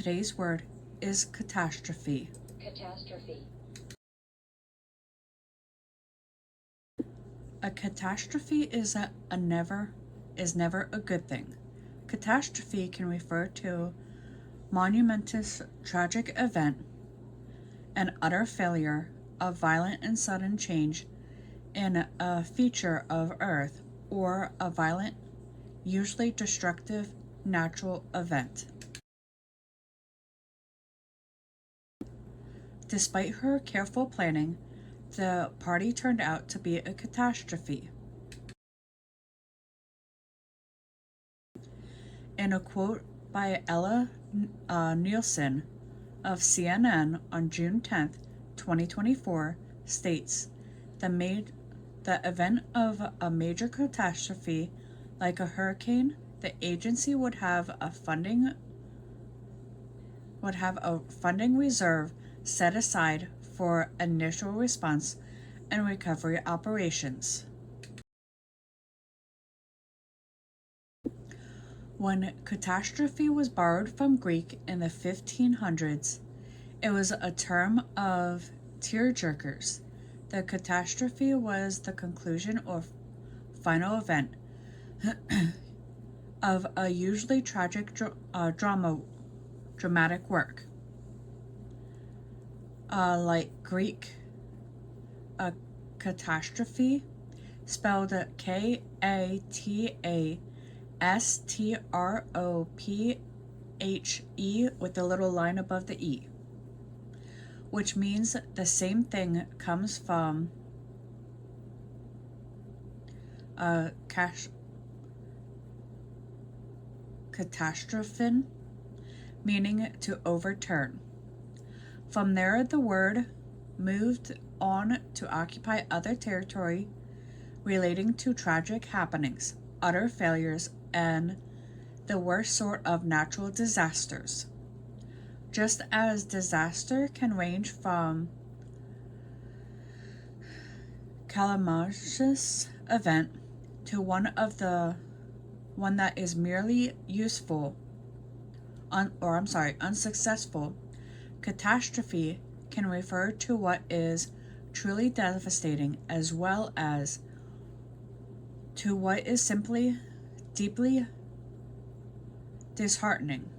today's word is catastrophe. Catastrophe. A catastrophe is never a good thing. Catastrophe can refer to monumentous tragic event, an utter failure, a violent and sudden change in a feature of Earth, or a violent, usually destructive, natural event. Despite her careful planning, the party turned out to be a catastrophe. In a quote by Ella Nielsen of CNN on June 10, 2024, states, the event of a major catastrophe like a hurricane, the agency would have a funding reserve set aside for initial response and recovery operations. When catastrophe was borrowed from Greek in the 1500s, it was a term of tearjerkers. The catastrophe was the conclusion or final event of a usually tragic dramatic work. Like Greek catastrophe, spelled K-A-T-A-S-T-R-O-P-H-E with a little line above the E, which means the same thing comes from catastrophin, meaning to overturn. From there, the word moved on to occupy other territory relating to tragic happenings, utter failures, and the worst sort of natural disasters. Just as disaster can range from calamitous event to one that is merely unsuccessful, catastrophe can refer to what is truly devastating as well as to what is simply deeply disheartening.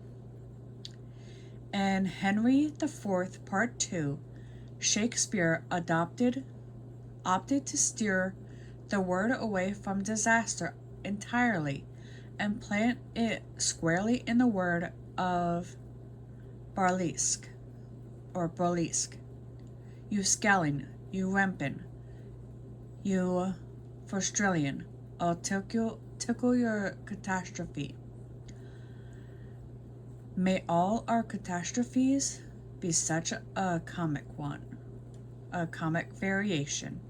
In Henry IV, Part 2, Shakespeare opted to steer the word away from disaster entirely and plant it squarely in the word of burlesque. You scallion, you rampant, you frustrillion, I'll tickle your catastrophe. May all our catastrophes be such a comic variation.